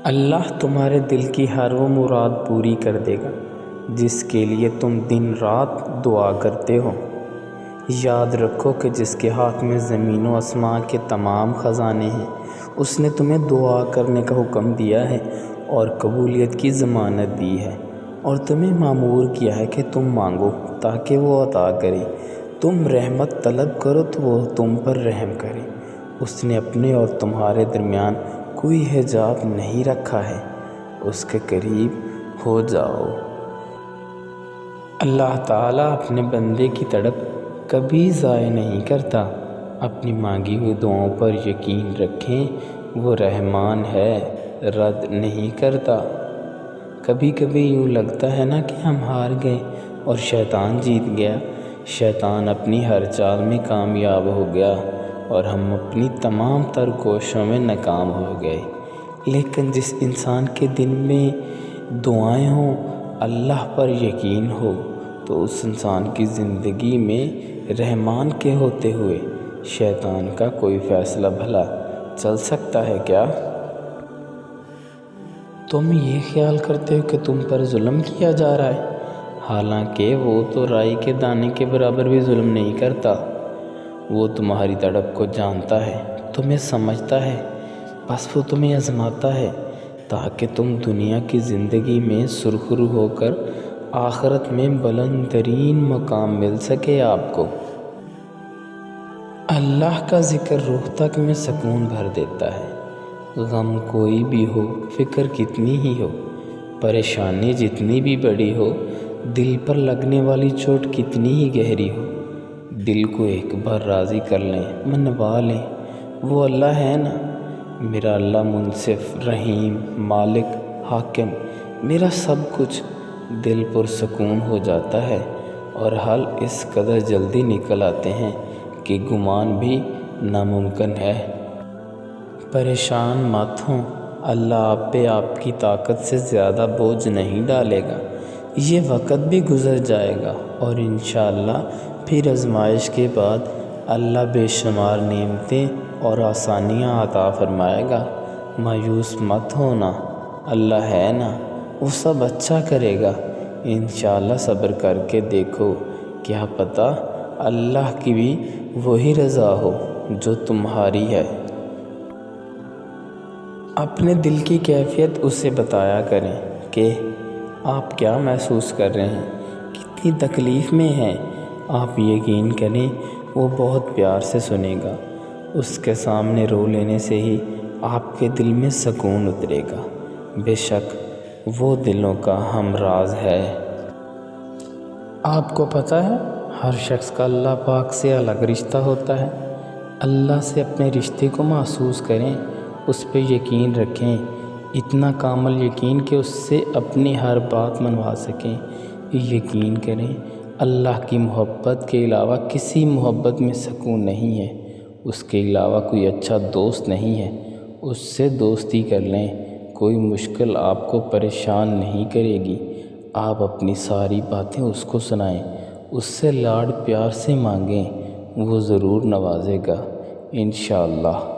اللہ تمہارے دل کی ہر وہ مراد پوری کر دے گا جس کے لیے تم دن رات دعا کرتے ہو۔ یاد رکھو کہ جس کے ہاتھ میں زمین و آسمان کے تمام خزانے ہیں، اس نے تمہیں دعا کرنے کا حکم دیا ہے اور قبولیت کی ضمانت دی ہے، اور تمہیں مامور کیا ہے کہ تم مانگو تاکہ وہ عطا کرے، تم رحمت طلب کرو تو وہ تم پر رحم کرے۔ اس نے اپنے اور تمہارے درمیان کوئی حجاب نہیں رکھا ہے، اس کے قریب ہو جاؤ۔ اللہ تعالیٰ اپنے بندے کی تڑپ کبھی ضائع نہیں کرتا۔ اپنی مانگی ہوئی دعاؤں پر یقین رکھیں، وہ رحمان ہے، رد نہیں کرتا۔ کبھی کبھی یوں لگتا ہے نا کہ ہم ہار گئے اور شیطان جیت گیا، شیطان اپنی ہر چال میں کامیاب ہو گیا اور ہم اپنی تمام تر کوششوں میں ناکام ہو گئے۔ لیکن جس انسان کے دل میں دعائیں ہوں، اللہ پر یقین ہو، تو اس انسان کی زندگی میں رحمان کے ہوتے ہوئے شیطان کا کوئی فیصلہ بھلا چل سکتا ہے کیا؟ تم یہ خیال کرتے ہو کہ تم پر ظلم کیا جا رہا ہے، حالانکہ وہ تو رائی کے دانے کے برابر بھی ظلم نہیں کرتا۔ وہ تمہاری تڑپ کو جانتا ہے، تمہیں سمجھتا ہے، بس وہ تمہیں آزماتا ہے تاکہ تم دنیا کی زندگی میں سرخرو ہو کر آخرت میں بلند ترین مقام مل سکے آپ کو۔ اللہ کا ذکر روح تک میں سکون بھر دیتا ہے۔ غم کوئی بھی ہو، فکر کتنی ہی ہو، پریشانی جتنی بھی بڑی ہو، دل پر لگنے والی چوٹ کتنی ہی گہری ہو، دل کو ایک بار راضی کر لیں، منوا لیں۔ وہ اللہ ہے نا، میرا اللہ منصف، رحیم، مالک، حاکم، میرا سب کچھ۔ دل پرسکون ہو جاتا ہے اور حل اس قدر جلدی نکل آتے ہیں کہ گمان بھی ناممکن ہے۔ پریشان مت ہوں، اللہ آپ پہ آپ کی طاقت سے زیادہ بوجھ نہیں ڈالے گا۔ یہ وقت بھی گزر جائے گا اور انشاءاللہ پھر آزمائش کے بعد اللہ بے شمار نعمتیں اور آسانیاں عطا فرمائے گا۔ مایوس مت ہونا، اللہ ہے نا، وہ سب اچھا کرے گا۔ انشاءاللہ صبر کر کے دیکھو، کیا پتہ اللہ کی بھی وہی رضا ہو جو تمہاری ہے۔ اپنے دل کی کیفیت اسے بتایا کریں کہ آپ کیا محسوس کر رہے ہیں، کتنی تکلیف میں ہیں۔ آپ یقین کریں وہ بہت پیار سے سنے گا۔ اس کے سامنے رو لینے سے ہی آپ کے دل میں سکون اترے گا۔ بے شک وہ دلوں کا ہم راز ہے۔ آپ کو پتہ ہے ہر شخص کا اللہ پاک سے الگ رشتہ ہوتا ہے۔ اللہ سے اپنے رشتے کو محسوس کریں، اس پہ یقین رکھیں، اتنا کامل یقین کہ اس سے اپنی ہر بات منوا سکیں۔ یقین کریں اللہ کی محبت کے علاوہ کسی محبت میں سکون نہیں ہے، اس کے علاوہ کوئی اچھا دوست نہیں ہے۔ اس سے دوستی کر لیں، کوئی مشکل آپ کو پریشان نہیں کرے گی۔ آپ اپنی ساری باتیں اس کو سنائیں، اس سے لاڈ پیار سے مانگیں، وہ ضرور نوازے گا انشاءاللہ۔